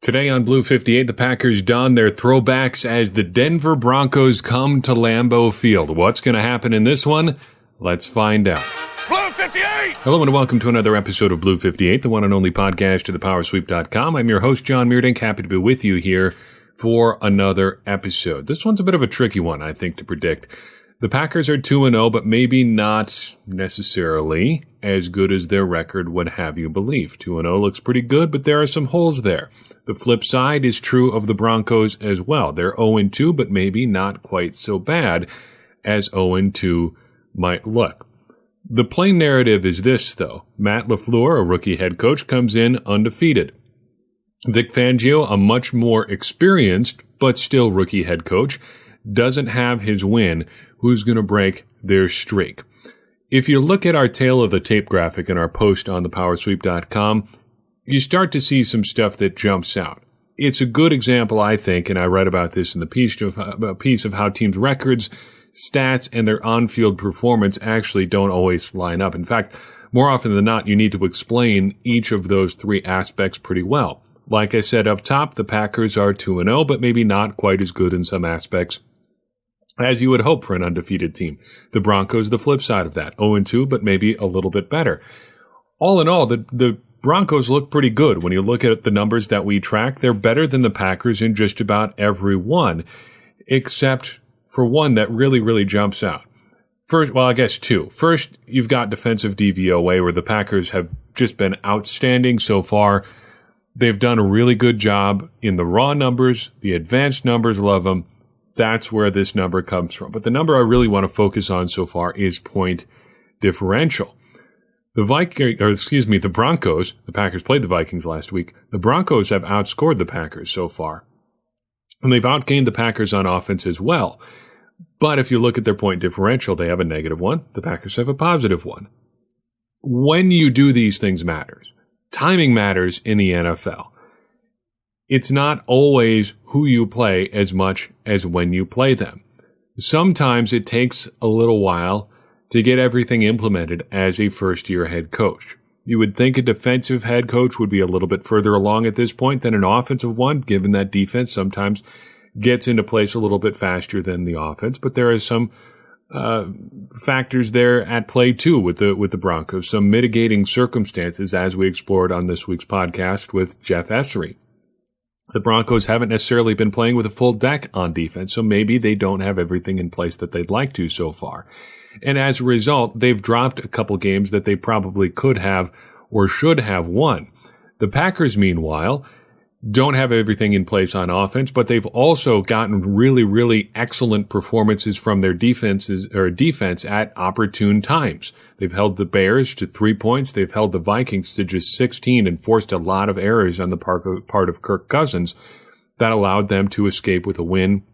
Today on Blue 58, the Packers don their throwbacks as the Denver Broncos come to Lambeau Field. What's going to happen in this one? Let's find out. Blue 58! Hello and welcome to another episode of Blue 58, the one and only podcast to thepowersweep.com. I'm your host, Jon Meerdink, happy to be with you here for another episode. This one's a bit of a tricky one, I think, to predict. The Packers are 2-0, but maybe not necessarily as good as their record would have you believe. 2-0 looks pretty good, but there are some holes there. The flip side is true of the Broncos as well. They're 0-2, but maybe not quite so bad as 0-2 might look. The plain narrative is this, though. Matt LaFleur, a rookie head coach, comes in undefeated. Vic Fangio, a much more experienced, but still rookie head coach, doesn't have his win. Who's going to break their streak? If you look at our tail of the tape graphic in our post on thepowersweep.com, you start to see some stuff that jumps out. It's a good example, I think, and I write about this in the piece of how teams' records, stats, and their on-field performance actually don't always line up. In fact, more often than not, you need to explain each of those three aspects pretty well. Like I said up top, the Packers are 2-0, but maybe not quite as good in some aspects as you would hope for an undefeated team. The Broncos, the flip side of that, 0-2, but maybe a little bit better. All in all, the Broncos look pretty good. When you look at the numbers that we track, they're better than the Packers in just about every one, except for one that really, really jumps out. First, well, I guess two. First, you've got defensive DVOA, where the Packers have just been outstanding so far. They've done a really good job in the raw numbers. The advanced numbers, love them. That's where this number comes from. But the number I really want to focus on so far is point differential. The Broncos, the Packers played the Vikings last week. The Broncos have outscored the Packers so far. And they've outgained the Packers on offense as well. But if you look at their point differential, they have a -1. The Packers have a +1. When you do these things matters. Timing matters in the NFL. It's not always who you play as much as when you play them. Sometimes it takes a little while to get everything implemented as a first-year head coach. You would think a defensive head coach would be a little bit further along at this point than an offensive one, given that defense sometimes gets into place a little bit faster than the offense. But there are some factors there at play too with the Broncos, some mitigating circumstances as we explored on this week's podcast with Jeff Essery. The Broncos haven't necessarily been playing with a full deck on defense, so maybe they don't have everything in place that they'd like to so far. And as a result, they've dropped a couple games that they probably could have or should have won. The Packers, meanwhile, don't have everything in place on offense, but they've also gotten really, really excellent performances from their defense at opportune times. They've held the Bears to 3 points. They've held the Vikings to just 16 and forced a lot of errors on the part of Kirk Cousins that allowed them to escape with a win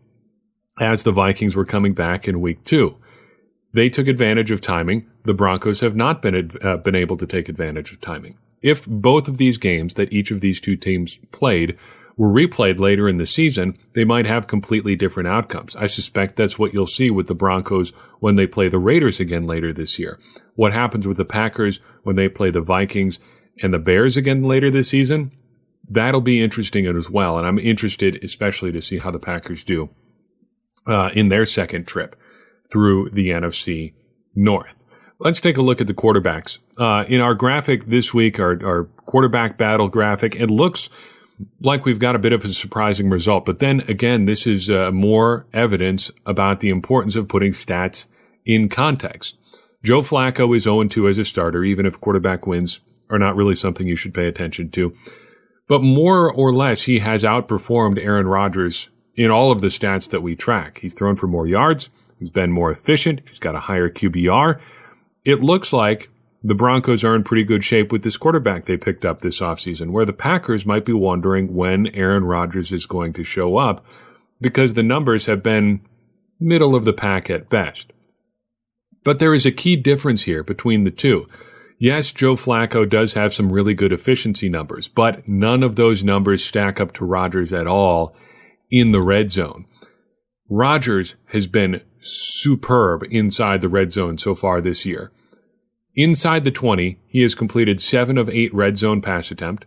as the Vikings were coming back in week 2. They took advantage of timing. The Broncos have not been able to take advantage of timing. If both of these games that each of these two teams played were replayed later in the season, they might have completely different outcomes. I suspect that's what you'll see with the Broncos when they play the Raiders again later this year. What happens with the Packers when they play the Vikings and the Bears again later this season? That'll be interesting as well, and I'm interested especially to see how the Packers do in their second trip through the NFC North. Let's take a look at the quarterbacks. In our graphic this week, our quarterback battle graphic, it looks like we've got a bit of a surprising result. But then again, this is more evidence about the importance of putting stats in context. Joe Flacco is 0-2 as a starter, even if quarterback wins are not really something you should pay attention to. But more or less, he has outperformed Aaron Rodgers in all of the stats that we track. He's thrown for more yards. He's been more efficient. He's got a higher QBR. It looks like the Broncos are in pretty good shape with this quarterback they picked up this offseason, where the Packers might be wondering when Aaron Rodgers is going to show up because the numbers have been middle of the pack at best. But there is a key difference here between the two. Yes, Joe Flacco does have some really good efficiency numbers, but none of those numbers stack up to Rodgers at all in the red zone. Rodgers has been superb inside the red zone so far this year. Inside the 20, he has completed 7 of 8 red zone pass attempt,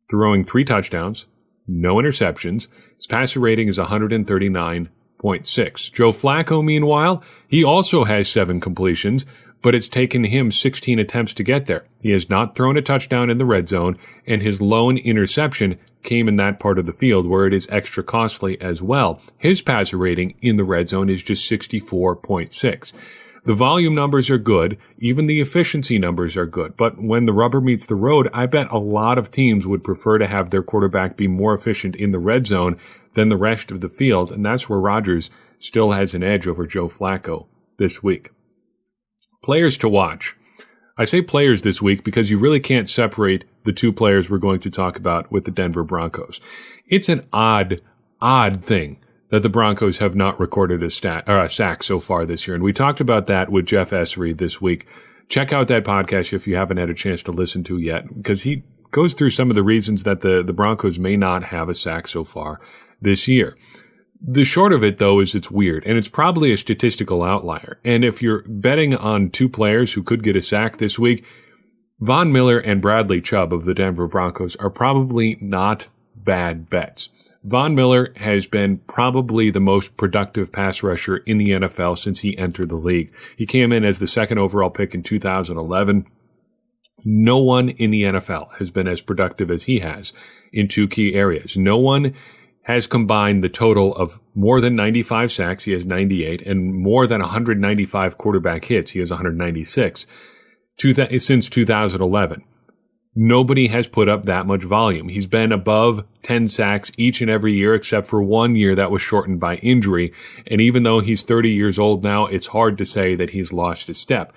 throwing 3 touchdowns, no interceptions. His passer rating is 139.6. Joe Flacco, meanwhile, he also has 7 completions, but it's taken him 16 attempts to get there. He has not thrown a touchdown in the red zone, and his lone interception came in that part of the field where it is extra costly as well. His passer rating in the red zone is just 64.6. The volume numbers are good. Even the efficiency numbers are good. But when the rubber meets the road, I bet a lot of teams would prefer to have their quarterback be more efficient in the red zone than the rest of the field, and that's where Rodgers still has an edge over Joe Flacco this week. Players to watch. I say players this week because you really can't separate the 2 players we're going to talk about with the Denver Broncos. It's an odd thing that the Broncos have not recorded a sack so far this year. And we talked about that with Jeff Essery this week. Check out that podcast if you haven't had a chance to listen to yet, because he goes through some of the reasons that the Broncos may not have a sack so far this year. The short of it, though, is it's weird, and it's probably a statistical outlier. And if you're betting on 2 players who could get a sack this week, Von Miller and Bradley Chubb of the Denver Broncos are probably not bad bets. Von Miller has been probably the most productive pass rusher in the NFL since he entered the league. He came in as the 2nd overall pick in 2011. No one in the NFL has been as productive as he has in 2 key areas. No one has combined the total of more than 95 sacks, he has 98, and more than 195 quarterback hits, he has 196, since 2011. Nobody has put up that much volume. He's been above 10 sacks each and every year except for 1 year that was shortened by injury, and even though he's 30 years old now, it's hard to say that he's lost a step.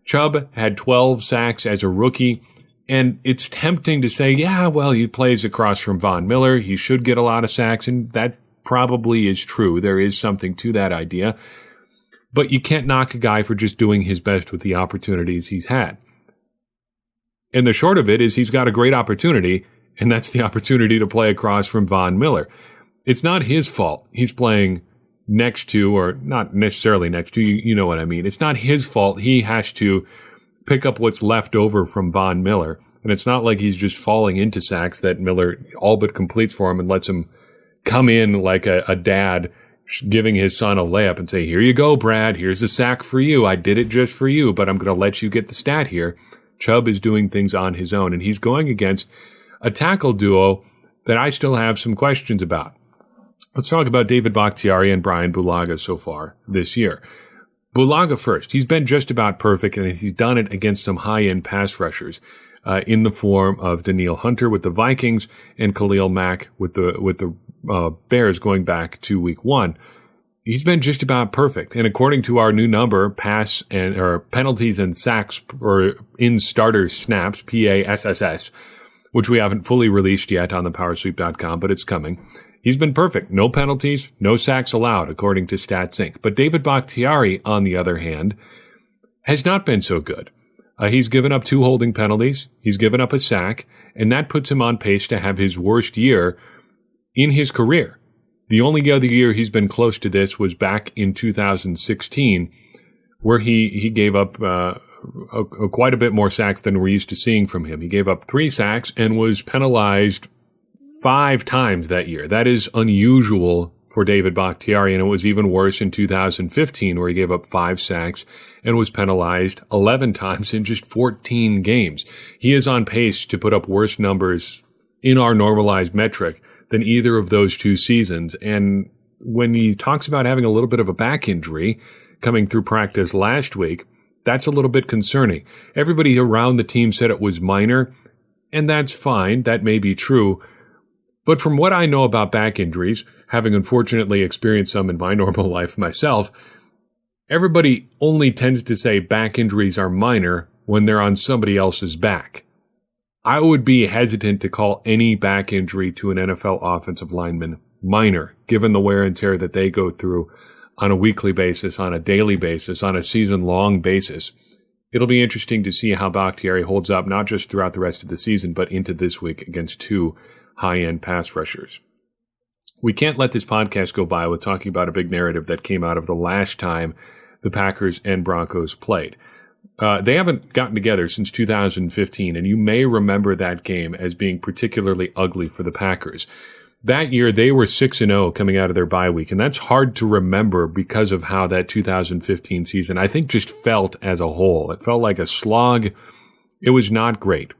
Chubb had 12 sacks as a rookie. And it's tempting to say, yeah, well, he plays across from Von Miller. He should get a lot of sacks, and that probably is true. There is something to that idea. But you can't knock a guy for just doing his best with the opportunities he's had. And the short of it is he's got a great opportunity, and that's the opportunity to play across from Von Miller. It's not his fault. He's playing next to, or not necessarily next to, you know what I mean. It's not his fault. He has to pick up what's left over from Von Miller. And it's not like he's just falling into sacks that Miller all but completes for him and lets him come in like a dad giving his son a layup and say, here you go, Brad, here's a sack for you. I did it just for you, but I'm going to let you get the stat here. Chubb is doing things on his own, and he's going against a tackle duo that I still have some questions about. Let's talk about David Bakhtiari and Brian Bulaga so far this year. Bulaga first. He's been just about perfect, and he's done it against some high-end pass rushers in the form of Danielle Hunter with the Vikings and Khalil Mack with the Bears going back to week 1. He's been just about perfect, and according to our new number, penalties and sacks or in starter snaps, PASSS, which we haven't fully released yet on the powersweep.com, but it's coming. He's been perfect. No penalties, no sacks allowed, according to StatsInc. But David Bakhtiari, on the other hand, has not been so good. He's given up 2 holding penalties. He's given up a sack, and that puts him on pace to have his worst year in his career. The only other year he's been close to this was back in 2016, where he gave up quite a bit more sacks than we're used to seeing from him. He gave up 3 sacks and was penalized 5 times that year. That is unusual for David Bakhtiari, and it was even worse in 2015, where he gave up 5 sacks and was penalized 11 times in just 14 games. He is on pace to put up worse numbers in our normalized metric than either of those 2 seasons. And when he talks about having a little bit of a back injury coming through practice last week, that's a little bit concerning. Everybody around the team said it was minor, and that's fine. That may be true. But from what I know about back injuries, having unfortunately experienced some in my normal life myself, everybody only tends to say back injuries are minor when they're on somebody else's back. I would be hesitant to call any back injury to an NFL offensive lineman minor, given the wear and tear that they go through on a weekly basis, on a daily basis, on a season-long basis. It'll be interesting to see how Bakhtiari holds up, not just throughout the rest of the season, but into this week against 2 high-end pass rushers. We can't let this podcast go by with talking about a big narrative that came out of the last time the Packers and Broncos played. They haven't gotten together since 2015, and you may remember that game as being particularly ugly for the Packers. That year, they were 6-0 coming out of their bye week, and that's hard to remember because of how that 2015 season, I think, just felt as a whole. It felt like a slog. It was not great.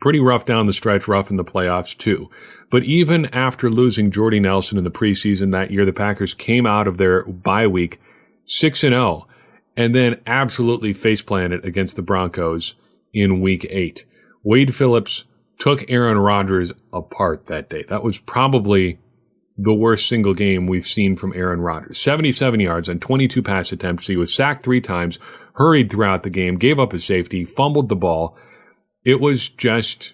Pretty rough down the stretch, rough in the playoffs, too. But even after losing Jordy Nelson in the preseason that year, the Packers came out of their bye week 6-0, and then absolutely face-planted against the Broncos in Week 8. Wade Phillips took Aaron Rodgers apart that day. That was probably the worst single game we've seen from Aaron Rodgers. 77 yards on 22 pass attempts. He was sacked 3 times, hurried throughout the game, gave up a safety, fumbled the ball. It was just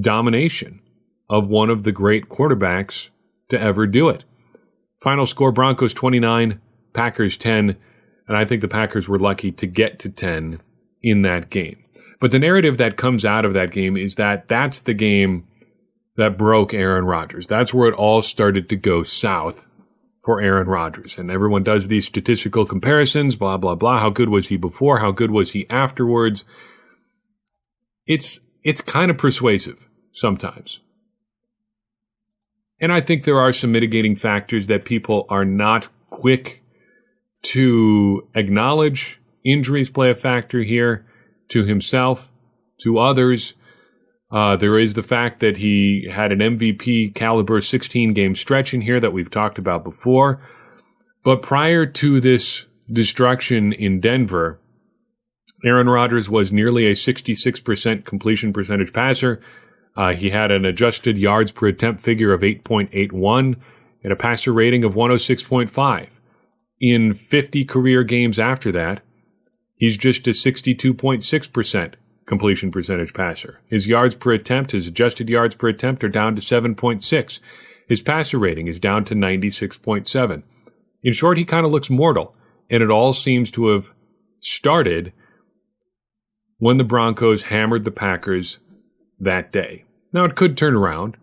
domination of one of the great quarterbacks to ever do it. Final score, Broncos 29, Packers 10, and I think the Packers were lucky to get to 10 in that game. But the narrative that comes out of that game is that that's the game that broke Aaron Rodgers. That's where it all started to go south for Aaron Rodgers. And everyone does these statistical comparisons, blah, blah, blah. How good was he before? How good was he afterwards? It's kind of persuasive sometimes. And I think there are some mitigating factors that people are not quick to acknowledge. Injuries play a factor here. To himself, to others. There is the fact that he had an MVP caliber 16-game stretch in here that we've talked about before. But prior to this destruction in Denver, Aaron Rodgers was nearly a 66% completion percentage passer. He had an adjusted yards per attempt figure of 8.81 and a passer rating of 106.5. In 50 career games after that, he's just a 62.6% completion percentage passer. His yards per attempt, his adjusted yards per attempt are down to 7.6. His passer rating is down to 96.7. In short, he kind of looks mortal, and it all seems to have started when the Broncos hammered the Packers that day. Now, it could turn around,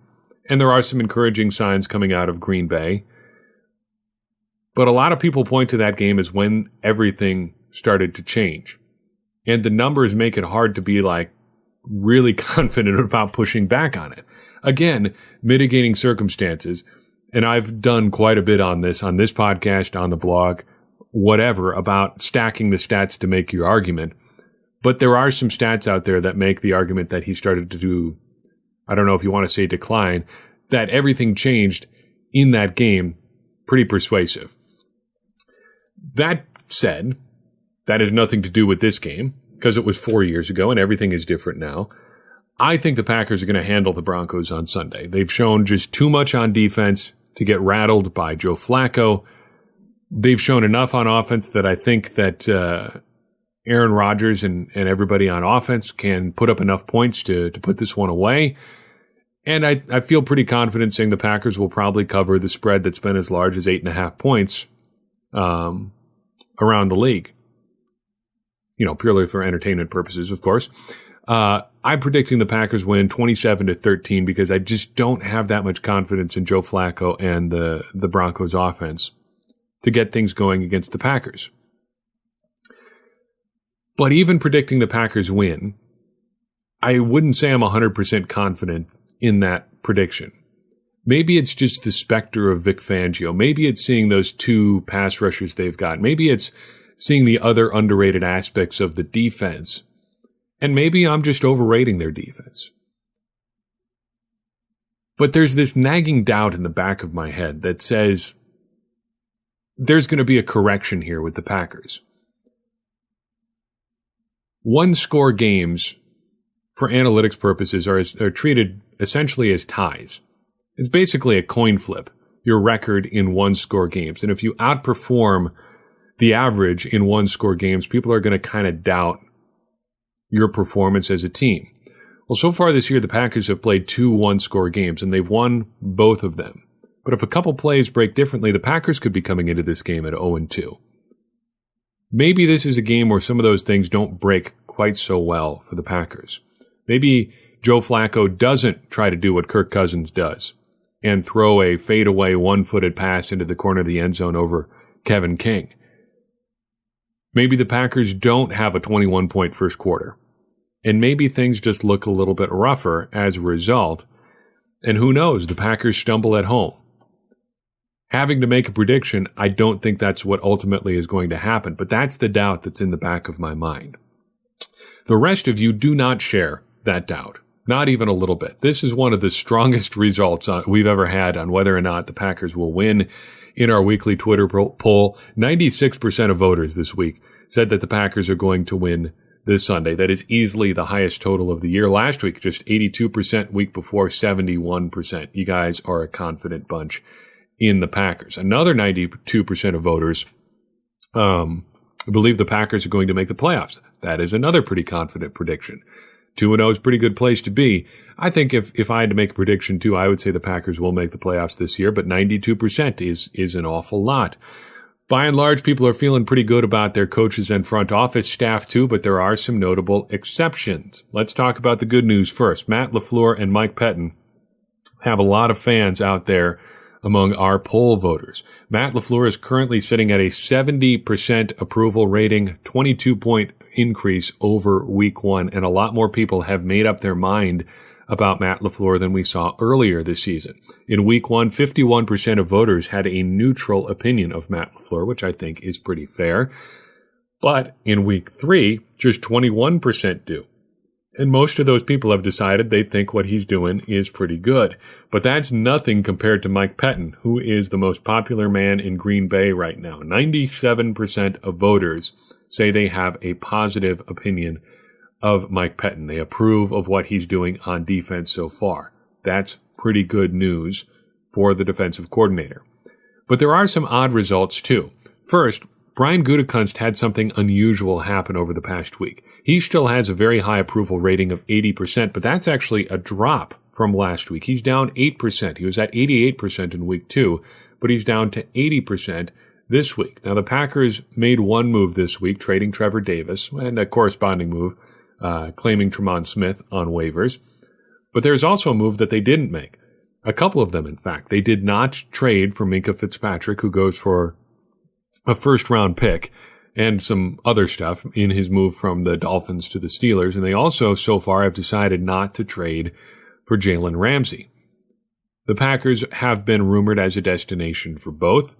and there are some encouraging signs coming out of Green Bay, but a lot of people point to that game as when everything started to change. And the numbers make it hard to be really confident about pushing back on it. Again, mitigating circumstances. And I've done quite a bit on this podcast, on the blog, whatever, about stacking the stats to make your argument. But there are some stats out there that make the argument that he started to do, I don't know if you want to say decline, that everything changed in that game, pretty persuasive. That said, that has nothing to do with this game, because it was 4 years ago and everything is different now. I think the Packers are going to handle the Broncos on Sunday. They've shown just too much on defense to get rattled by Joe Flacco. They've shown enough on offense that I think that Aaron Rodgers and everybody on offense can put up enough points to put this one away. And I feel pretty confident saying the Packers will probably cover the spread that's been as large as 8.5 points around the league. Purely for entertainment purposes, of course. I'm predicting the Packers win 27-13 because I just don't have that much confidence in Joe Flacco and the Broncos offense to get things going against the Packers. But even predicting the Packers win, I wouldn't say I'm 100% confident in that prediction. Maybe it's just the specter of Vic Fangio. Maybe it's seeing those 2 pass rushers they've got. Maybe it's seeing the other underrated aspects of the defense. And maybe I'm just overrating their defense. But there's this nagging doubt in the back of my head that says there's going to be a correction here with the Packers. 1-score games, for analytics purposes, are treated essentially as ties. It's basically a coin flip, your record in 1-score games. And if you outperform the average in 1-score games, people are going to kind of doubt your performance as a team. Well, so far this year, the Packers have played 2 1-score games, and they've won both of them. But if a couple plays break differently, the Packers could be coming into this game at 0-2. Maybe this is a game where some of those things don't break quite so well for the Packers. Maybe Joe Flacco doesn't try to do what Kirk Cousins does and throw a fadeaway one-footed pass into the corner of the end zone over Kevin King. Maybe the Packers don't have a 21-point first quarter. And maybe things just look a little bit rougher as a result. And who knows, the Packers stumble at home. Having to make a prediction, I don't think that's what ultimately is going to happen, but that's the doubt that's in the back of my mind. The rest of you do not share that doubt, not even a little bit. This is one of the strongest results we've ever had on whether or not the Packers will win. In our weekly Twitter poll, 96% of voters this week said that the Packers are going to win this Sunday. That is easily the highest total of the year. Last week, just 82%, week before 71%. You guys are a confident bunch in the Packers. Another 92% of voters believe the Packers are going to make the playoffs. That is another pretty confident prediction. 2-0 is a pretty good place to be. I think if I had to make a prediction too, I would say the Packers will make the playoffs this year, but 92% is an awful lot. By and large, people are feeling pretty good about their coaches and front office staff too, but there are some notable exceptions. Let's talk about the good news first. Matt LaFleur and Mike Pettin have a lot of fans out there among our poll voters. Matt LaFleur is currently sitting at a 70% approval rating, 22-point increase over week one, and a lot more people have made up their mind about Matt LaFleur than we saw earlier this season. In week one, 51% of voters had a neutral opinion of Matt LaFleur, which I think is pretty fair. But in week three, just 21% do. And most of those people have decided they think what he's doing is pretty good. But that's nothing compared to Mike Pettin, who is the most popular man in Green Bay right now. 97% of voters say they have a positive opinion of Mike Pettin. They approve of what he's doing on defense so far. That's pretty good news for the defensive coordinator. But there are some odd results too. First, Brian Gutekunst had something unusual happen over the past week. He still has a very high approval rating of 80%, but that's actually a drop from last week. He's down 8%. He was at 88% in week two, but he's down to 80% this week. Now, the Packers made one move this week, trading Trevor Davis, and a corresponding move, claiming Tremont Smith on waivers. But there's also a move that they didn't make. A couple of them, in fact. They did not trade for Minkah Fitzpatrick, who goes for a first-round pick and some other stuff in his move from the Dolphins to the Steelers. And they also, so far, have decided not to trade for Jalen Ramsey. The Packers have been rumored as a destination for both.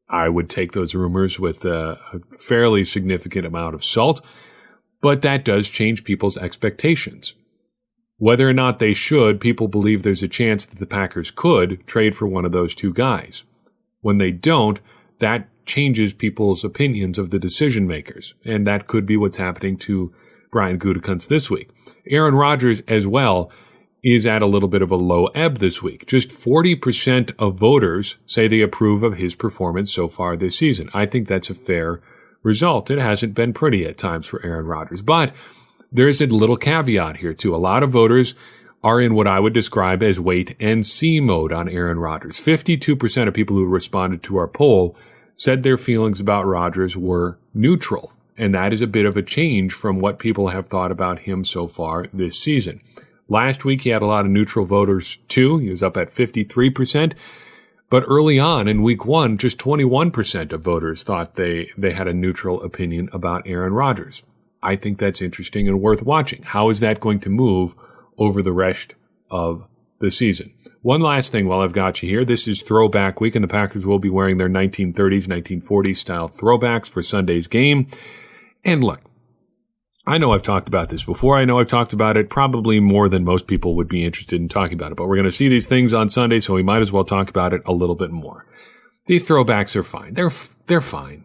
I would take those rumors with a fairly significant amount of salt, but that does change people's expectations. Whether or not they should, people believe there's a chance that the Packers could trade for one of those two guys. When they don't, that changes people's opinions of the decision makers, and that could be what's happening to Brian Gutekunst this week. Aaron Rodgers as well is at a little bit of a low ebb this week. Just 40% of voters say they approve of his performance so far this season. I think that's a fair result. It hasn't been pretty at times for Aaron Rodgers, but there's a little caveat here too. A lot of voters are in what I would describe as wait and see mode on Aaron Rodgers. 52% of people who responded to our poll said their feelings about Rodgers were neutral, and that is a bit of a change from what people have thought about him so far this season. Last week, he had a lot of neutral voters, too. He was up at 53%, but early on in week one, just 21% of voters thought they had a neutral opinion about Aaron Rodgers. I think that's interesting and worth watching. How is that going to move over the rest of the season? One last thing while I've got you here. This is Throwback Week, and the Packers will be wearing their 1930s, 1940s style throwbacks for Sunday's game. And look, I know I've talked about this before. I know I've talked about it probably more than most people would be interested in talking about it, but we're going to see these things on Sunday, so we might as well talk about it a little bit more. These throwbacks are fine. They're fine.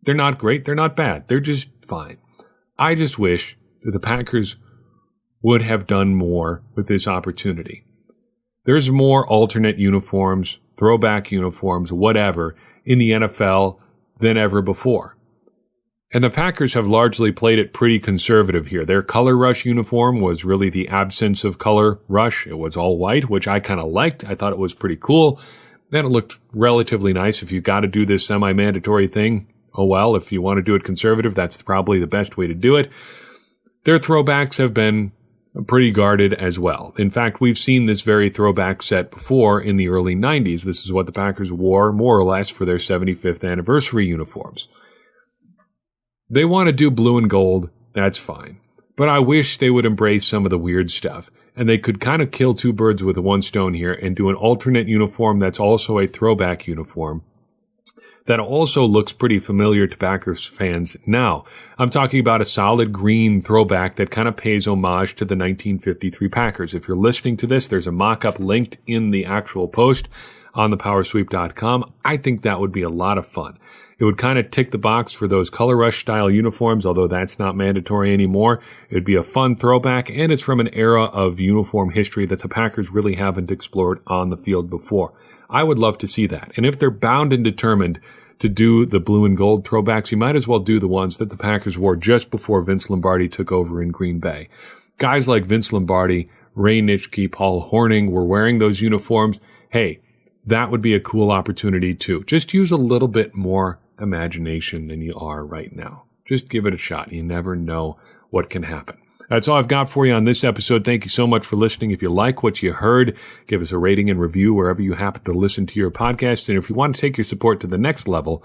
They're not great. They're not bad. They're just fine. I just wish that the Packers would have done more with this opportunity. There's more alternate uniforms, throwback uniforms, whatever, in the NFL than ever before. And the Packers have largely played it pretty conservative here. Their color rush uniform was really the absence of color rush. It was all white, which I kind of liked. I thought it was pretty cool. Then it looked relatively nice. If you got to do this semi-mandatory thing, oh well, if you want to do it conservative, that's probably the best way to do it. Their throwbacks have been pretty guarded as well. In fact, we've seen this very throwback set before in the early 90s. This is what the Packers wore, more or less, for their 75th anniversary uniforms. They want to do blue and gold, that's fine. But I wish they would embrace some of the weird stuff and they could kind of kill two birds with one stone here and do an alternate uniform that's also a throwback uniform that also looks pretty familiar to Packers fans now. I'm talking about a solid green throwback that kind of pays homage to the 1953 Packers. If you're listening to this, there's a mock-up linked in the actual post on thepowersweep.com. I think that would be a lot of fun. It would kind of tick the box for those color rush style uniforms, although that's not mandatory anymore. It would be a fun throwback, and it's from an era of uniform history that the Packers really haven't explored on the field before. I would love to see that. And if they're bound and determined to do the blue and gold throwbacks, you might as well do the ones that the Packers wore just before Vince Lombardi took over in Green Bay. Guys like Vince Lombardi, Ray Nitschke, Paul Hornung were wearing those uniforms. Hey, that would be a cool opportunity too. Just use a little bit more imagination than you are right now. Just give it a shot. You never know what can happen. That's all I've got for you on this episode. Thank you so much for listening. If you like what you heard, give us a rating and review wherever you happen to listen to your podcast. And if you want to take your support to the next level,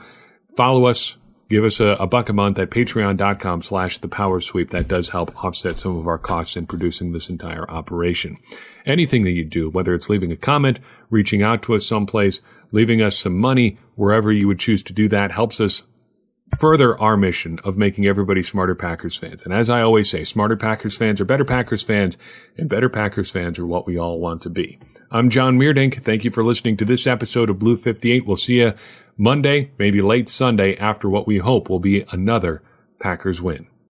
follow us. Give us a $1 a month at patreon.com/thepowersweep. That does help offset some of our costs in producing this entire operation. Anything that you do, whether it's leaving a comment, reaching out to us someplace, leaving us some money, wherever you would choose to do that, helps us further our mission of making everybody smarter Packers fans. And as I always say, smarter Packers fans are better Packers fans, and better Packers fans are what we all want to be. I'm Jon Meerdink. Thank you for listening to this episode of Blue 58. We'll see you Monday, maybe late Sunday, after what we hope will be another Packers win.